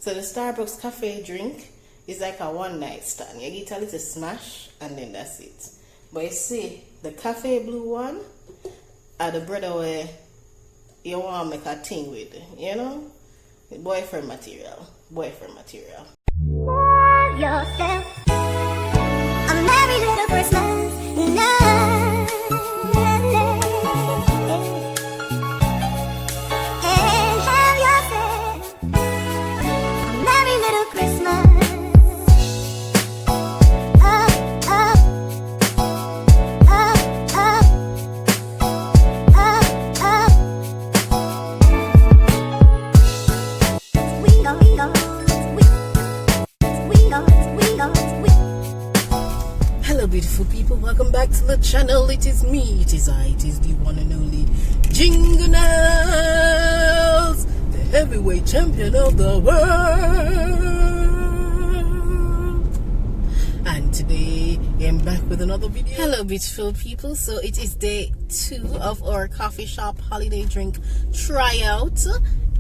So the Starbucks cafe drink is like a one night stand. You get a little smash and then that's it. But you see, the cafe blue one are the brother where you want to make a thing with, you know? Boyfriend material. Boyfriend material. Love yourself. A merry little Christmas night. And have yourself a merry little Christmas. Hello beautiful people, welcome back to the channel. It is me, it is I, it is the one and only Jingle Nails, the heavyweight champion of the world. And today I'm back with another video. Hello beautiful people, so it is day 2 of our coffee shop holiday drink tryout.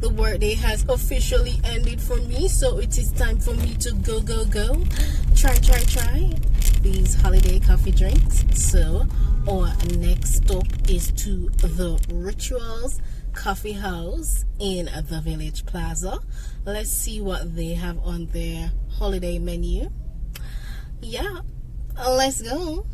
The workday has officially ended for me, so it is time for me to go try these holiday coffee drinks. So our next stop is to the Rituals Coffee House in the Village Plaza. Let's see what they have on their holiday menu. Yeah, let's go.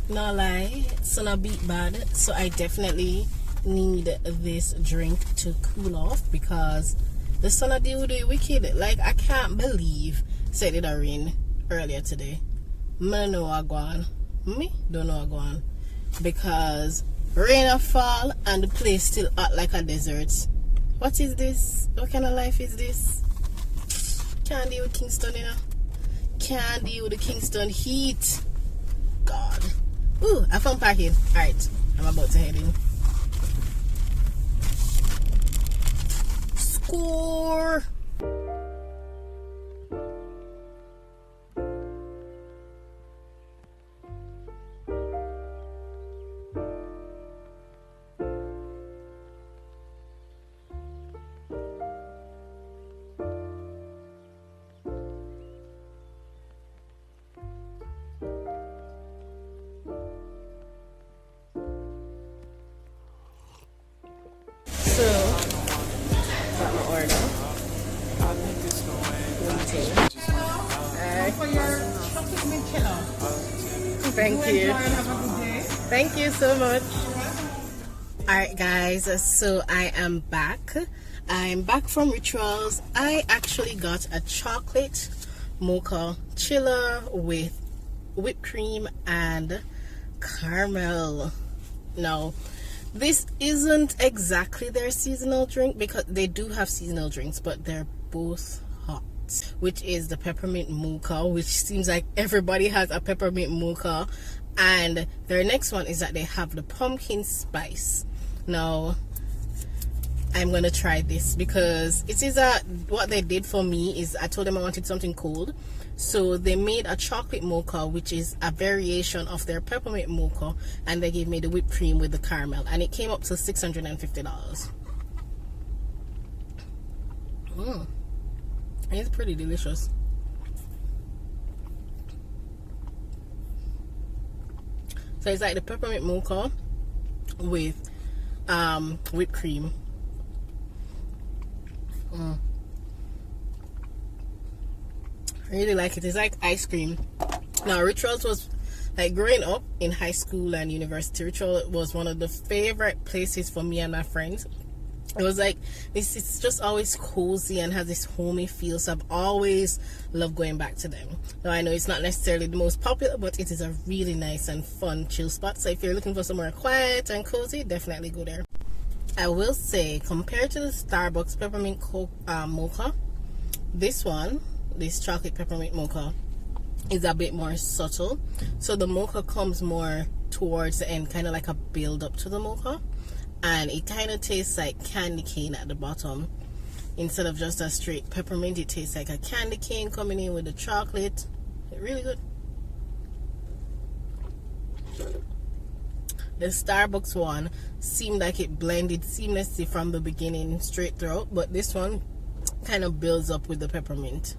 No lie, it's not beat bad, so I definitely need this drink to cool off because the sun deal with the wicked. Like, I can't believe said it rain earlier today. I don't know what going on. Me don't know what going on because rain a fall and the place still hot like a desert. What is this? What kind of life is this? Can't deal with Kingston, you know. Can't deal with the Kingston heat. God. Ooh, I found parking. Alright, I'm about to head in. Score! So, got my order. Thank you. Thank you so much. Alright guys, so I am back. I'm back from Rituals. I actually got a chocolate mocha chiller with whipped cream and caramel. Now, this isn't exactly their seasonal drink because they do have seasonal drinks, but they're both hot, which is the peppermint mocha, which seems like everybody has a peppermint mocha. And their next one is that they have the pumpkin spice. Now I'm gonna try this because it is what they did for me is I told them I wanted something cold, so they made a chocolate mocha, which is a variation of their peppermint mocha, and they gave me the whipped cream with the caramel, and it came up to $650. It's pretty delicious. So it's like the peppermint mocha with whipped cream. I really like it. It's like ice cream. Now, Rituals was like growing up in high school and university. Ritual was one of the favorite places for me and my friends. It was like this. It's just always cozy and has this homey feel. So I've always loved going back to them. Now I know it's not necessarily the most popular, but it is a really nice and fun chill spot. So if you're looking for somewhere quiet and cozy, definitely go there. I will say, compared to the Starbucks peppermint mocha, this chocolate peppermint mocha is a bit more subtle. So the mocha comes more towards the end, kind of like a build up to the mocha, and it kind of tastes like candy cane at the bottom instead of just a straight peppermint. It tastes like a candy cane coming in with the chocolate. Really good. The Starbucks one seemed like it blended seamlessly from the beginning straight through, but this one kind of builds up with the peppermint.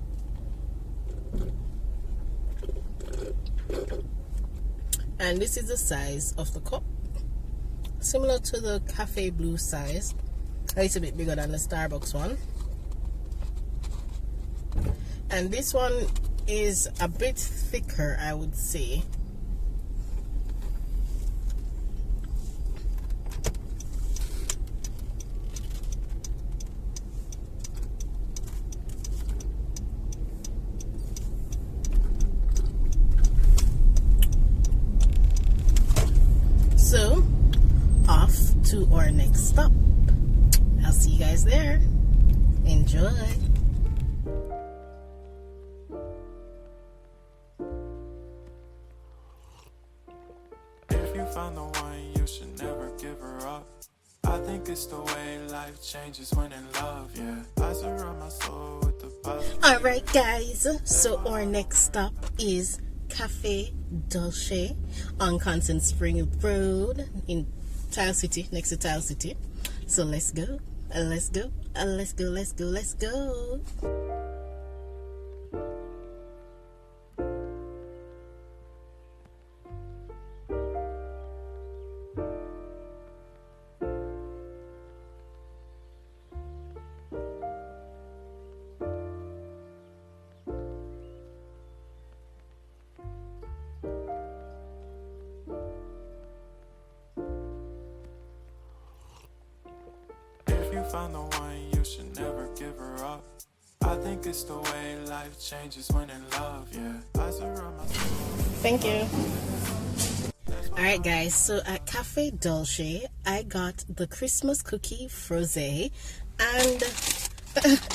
And this is the size of the cup, similar to the Cafe Blue size, a little bit bigger than the Starbucks one. And this one is a bit thicker, I would say. So, off to our next stop. I'll see you guys there. Enjoy. If you found the one, you should never give her up. I think it's the way life changes when in love, yeah. I surround my soul with the positive. Alright guys, so our next stop is Cafe Dolce on Constant Spring Road in Tile City, next to Tile City. So let's go, let's go, let's go, let's go, let's go. Found the one, you should never give her up. I think it's the way life changes when in love, yeah. I surround myself. Thank you. Alright guys, so at Cafe Dolce, I got the Christmas cookie frosé and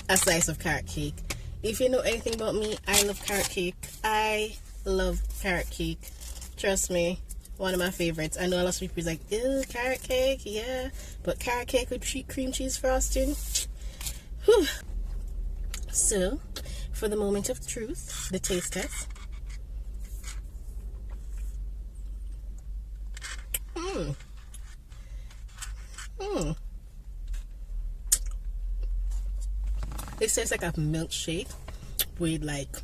a slice of carrot cake. If you know anything about me, I love carrot cake. I love carrot cake. Trust me. One of my favorites. I know a lot of people is like, ew, carrot cake, yeah. But carrot cake with cream cheese frosting. Whew. So, for the moment of truth, the taste test. This tastes like a milkshake with like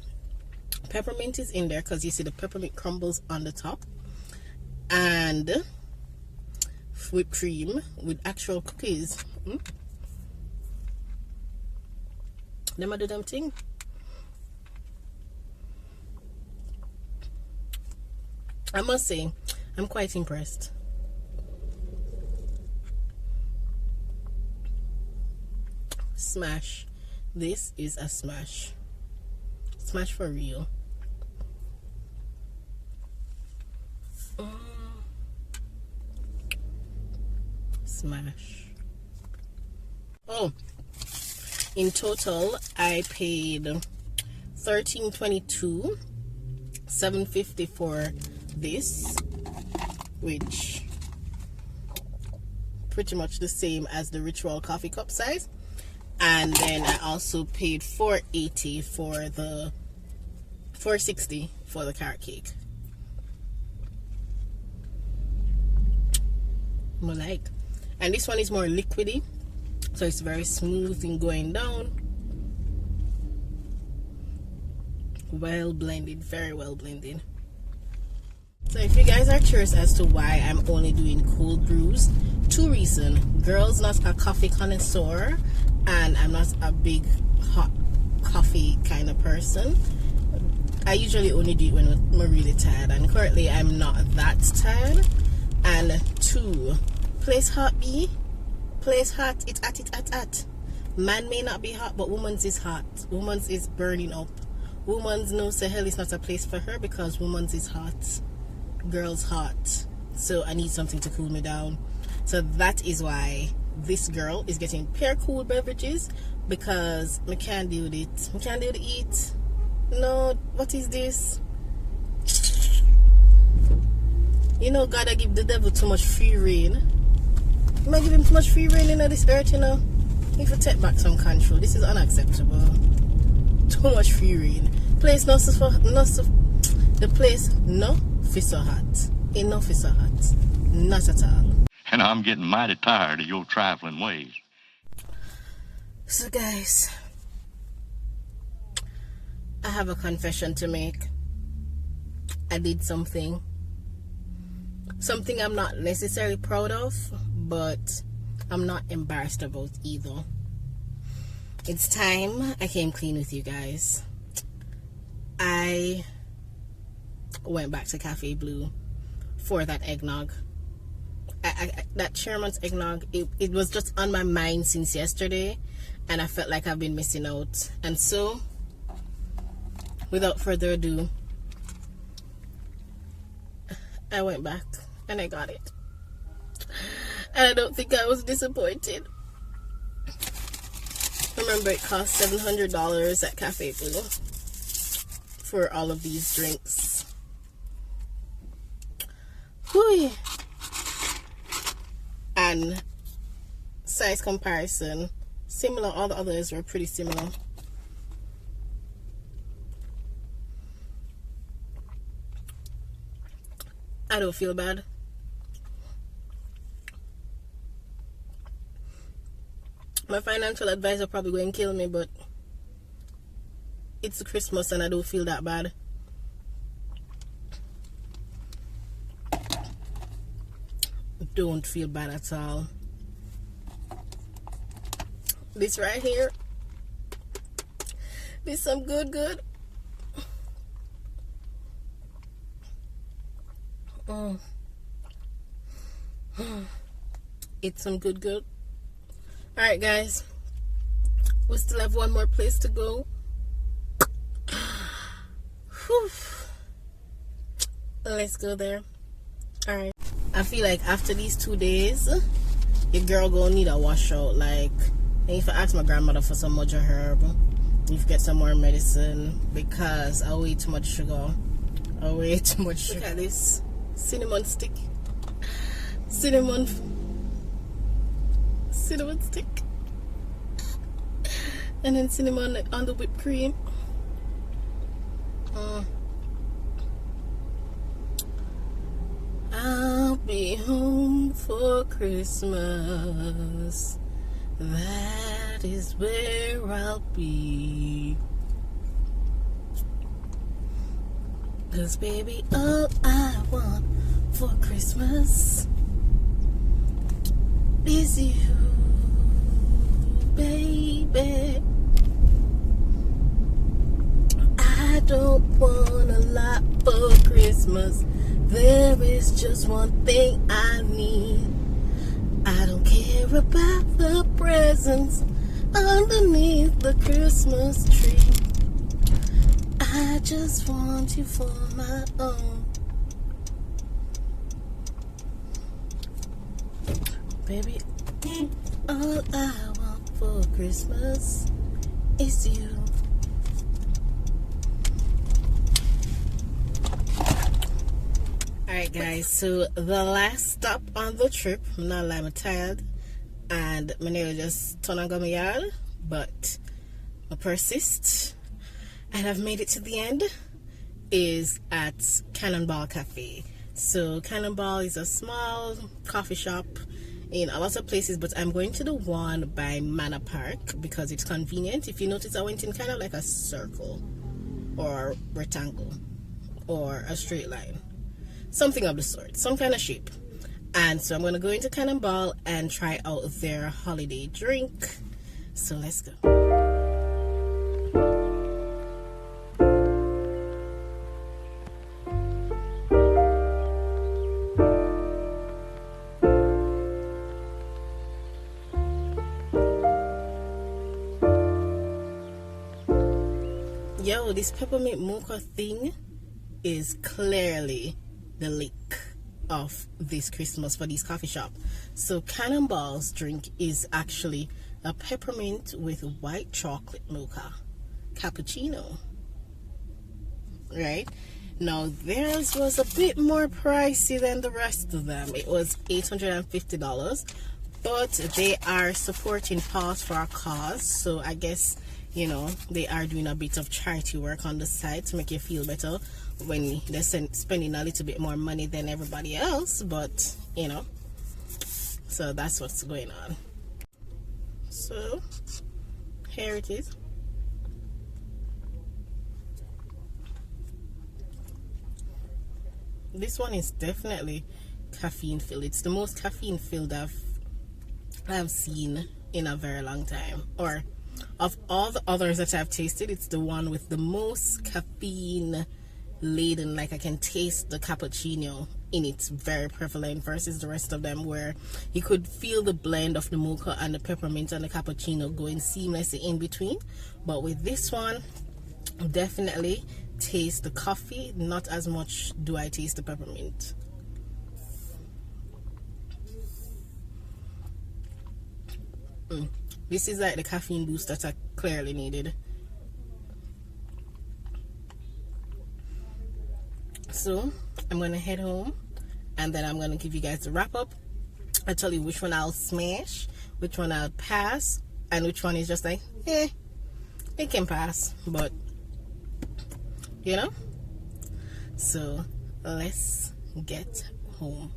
peppermint is in there because you see the peppermint crumbles on the top. And whipped cream with actual cookies. Them do them thing. I must say, I'm quite impressed. Smash. This is a smash. Smash for real. Smash. Oh, in total I paid $13.22, $7.50 for this, which pretty much the same as the Ritual coffee cup size. And then I also paid $4.80 for the $4.60 for the carrot cake. More like. And this one is more liquidy, so it's very smooth in going down. Well blended, very well blended. So if you guys are curious as to why I'm only doing cold brews, two reasons. Girl's not a coffee connoisseur, and I'm not a big hot coffee kind of person. I usually only do it when I'm really tired, and currently I'm not that tired. And two, place hot be, place hot, it at. Man may not be hot, but woman's is hot. Woman's is burning up. Woman's knows the hell is not a place for her because woman's is hot. Girl's hot. So I need something to cool me down. So that is why this girl is getting pure cool beverages, because I can't deal with it. I can't deal with eat. No, what is this? You know, God, I give the devil too much free reign. You might give him too much free reign in this earth, you know. If you take back some control, this is unacceptable. Too much free reign. Place the place no is so hot. Enough is so hot. Not at all. And I'm getting mighty tired of your trifling ways. So guys, I have a confession to make. I did something I'm not necessarily proud of, but I'm not embarrassed about either. It's time I came clean with you guys. I went back to Cafe Blue for that eggnog. That chairman's eggnog, it was just on my mind since yesterday, and I felt like I've been missing out. And so, without further ado, I went back and I got it. And I don't think I was disappointed. Remember, it cost $700 at Cafe Blue for all of these drinks. Whew. And size comparison, similar. All the others were pretty similar. I don't feel bad. My financial advisor probably going to kill me, but it's Christmas and I don't feel that bad. Don't feel bad at all. This right here, this some good. It's some good. Alright guys, we still have one more place to go. Whew. Let's go there. Alright, I feel like after these 2 days, your girl gonna need a washout. Like, if I ask my grandmother for some Mocha herb, if you get some more medicine, because I way too much sugar. Look at this cinnamon stick. Cinnamon stick. And then cinnamon on the whipped cream. I'll be home for Christmas. That is where I'll be. 'Cause baby, all I want for Christmas is you, baby. I don't want a lot for Christmas. There is just one thing I need. I don't care about the presents underneath the Christmas tree. I just want you for my own. Baby, all I want for Christmas is you. Alright guys, so the last stop on the trip, I'm not lying, I'm tired, and my nail just turned on my yard, but I persist, and I've made it to the end, is at Cannonball Cafe. So Cannonball is a small coffee shop in a lot of places, but I'm going to the one by Manor Park because it's convenient. If you notice, I went in kind of like a circle or rectangle or a straight line, something of the sort, some kind of shape. And so I'm going to go into Cannonball and try out their holiday drink. So let's go. Yo, this peppermint mocha thing is clearly the lick of this Christmas for this coffee shop. So Cannonball's drink is actually a peppermint with white chocolate mocha cappuccino. Right now, theirs was a bit more pricey than the rest of them. It was $850, but they are supporting Pause for a Cause, so I guess, you know, they are doing a bit of charity work on the side to make you feel better when they're spending a little bit more money than everybody else. But, you know, so that's what's going on. So here it is. This one is definitely caffeine filled. It's the most caffeine filled I've seen in a very long time. Or of all the others that I've tasted, it's the one with the most caffeine laden. Like I can taste the cappuccino in its very prevalent versus the rest of them, where you could feel the blend of the mocha and the peppermint and the cappuccino going seamlessly in between. But with this one, definitely taste the coffee. Not as much do I taste the peppermint. This is like the caffeine boost that I clearly needed. So I'm gonna head home, and then I'm gonna give you guys the wrap up. I'll tell you which one I'll smash, which one I'll pass, and which one is just like, it can pass, but you know. So let's get home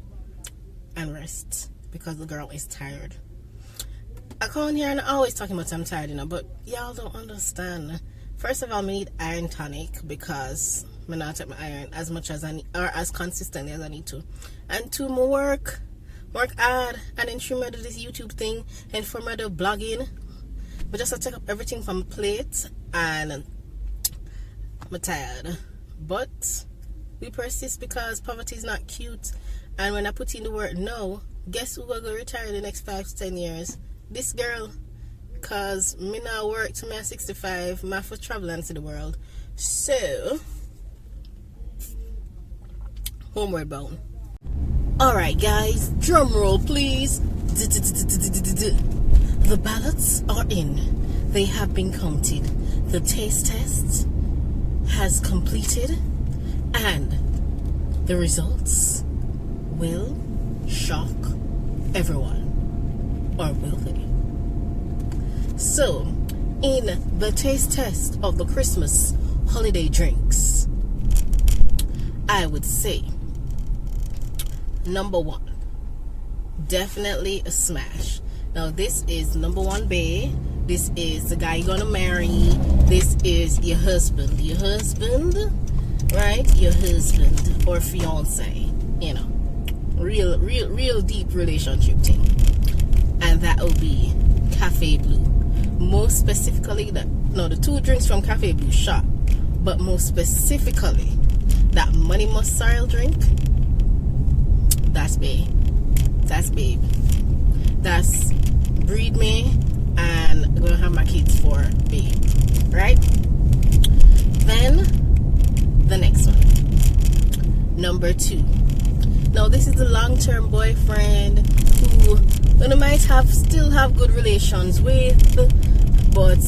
and rest, because the girl is tired. I come in here and I always talking about I'm tired, you know, but y'all don't understand. First of all, I need iron tonic, because I'm not take my iron as much as I need, or as consistently as I need to. And two, more work hard, and then show me do this YouTube thing, and for me do blogging. But just to take up everything from my plate, and I'm tired. But we persist, because poverty is not cute. And when I put in the word no, guess who will go retire in the next 5 to 10 years? This girl. Because me now work to me at 65, me have to travel and see the world. So homeward bound. Alright guys, drum roll please. The ballots are in. They have been counted. The taste test has completed, and the results will shock everyone. Or will they? So, in the taste test of the Christmas holiday drinks, I would say number 1, definitely a smash. Now this is number 1 bae. This is the guy you're gonna marry. This is your husband, right? Your husband or fiance, you know, real deep relationship thing. And that will be Cafe Blue. Most specifically, the 2 drinks from Cafe Blue shot, but most specifically that Money Must Sorrel drink. That's babe. That's breed me, and I'm gonna have my kids for babe, right? Then the next one, number 2. Now this is the long-term boyfriend who you might still have good relations with, but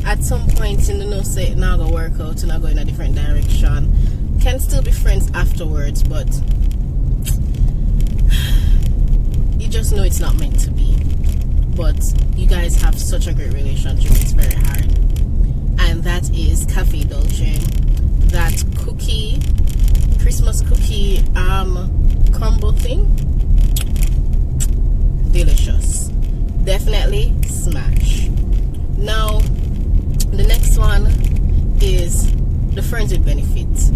at some point in the no say it not gonna work out and not go in a different direction. Can still be friends afterwards, but you just know it's not meant to be. But you guys have such a great relationship, it's very hard. And that is Cafe Dolce. That cookie, Christmas cookie crumble thing, delicious. Definitely smash. Now the next one is the friends with benefits.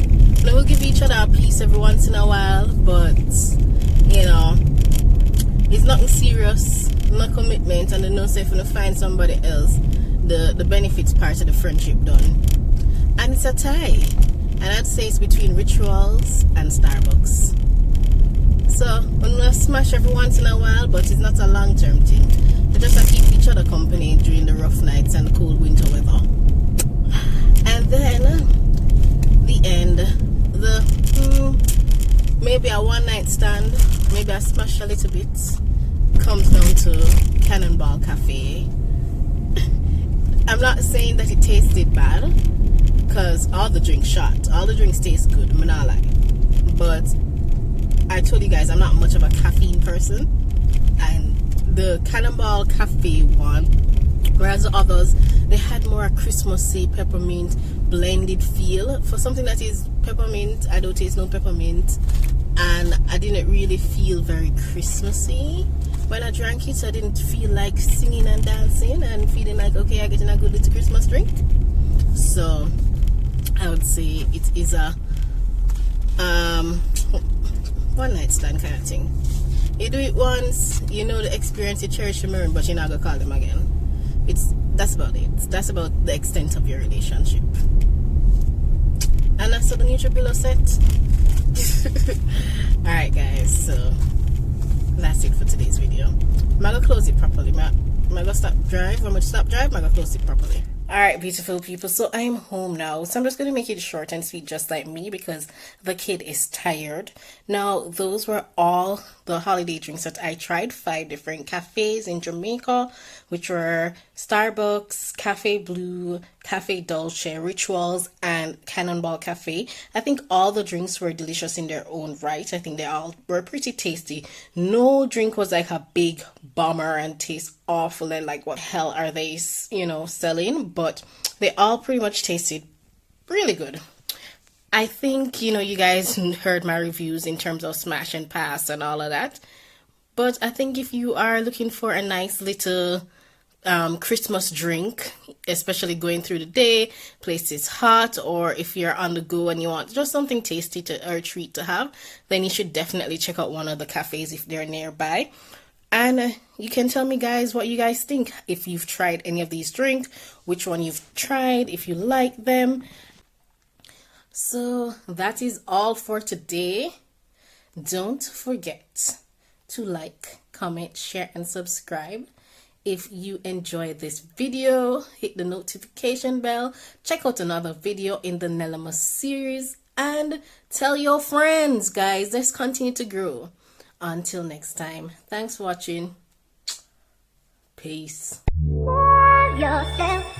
Now we'll give each other a piece every once in a while, but you know, it's nothing serious, no commitment, and then no say if you find somebody else, the benefits part of the friendship done. And it's a tie. And I'd say it's between Rituals and Starbucks. So we're gonna smash every once in a while, but it's not a long-term thing. We just keep each other company during the rough nights and the cold winter weather. And then the end, maybe a one-night stand, maybe I smash a little bit, comes down to Cannonball Cafe. I'm not saying that it tasted bad, because all the drinks taste good, I'm not lying. But I told you guys I'm not much of a caffeine person, and the Cannonball Cafe one, whereas the others, they had more Christmassy peppermint blended feel. For something that is peppermint, I don't taste no peppermint, and I didn't really feel very Christmassy when I drank it. So I didn't feel like singing and dancing and feeling like, okay, I'm getting a good little Christmas drink. So I would say it is a one night stand kind of thing. You do it once, you know the experience, you cherish the memory, but you're not gonna call them again. That's about it. That's about the extent of your relationship. And that's the neutral below set. Alright guys, so that's it for today's video. I'm gonna close it properly. I'm gonna stop drive. I'm gonna stop drive, I'm gonna close it properly. Alright, beautiful people, so I'm home now. So I'm just going to make it short and sweet just like me because the kid is tired. Now, those were all the holiday drinks that I tried. 5 different cafes in Jamaica, which were Starbucks, Cafe Blue, Cafe Dolce, Rituals, and Cannonball Cafe. I think all the drinks were delicious in their own right. I think they all were pretty tasty. No drink was like a big bomber and tastes awful and like what hell are they, selling? But they all pretty much tasted really good. I think, you guys heard my reviews in terms of smash and pass and all of that. But I think if you are looking for a nice little Christmas drink, especially going through the day, place is hot, or if you're on the go and you want just something tasty or a treat to have, then you should definitely check out one of the cafes if they're nearby. And you can tell me guys what you guys think, if you've tried any of these drinks, which one you've tried, if you like them. So that is all for today. Don't forget to like, comment, share, and subscribe. If you enjoyed this video, hit the notification bell. Check out another video in the Nella series. And tell your friends, guys. Let's continue to grow. Until next time. Thanks for watching. Peace. Love yourself.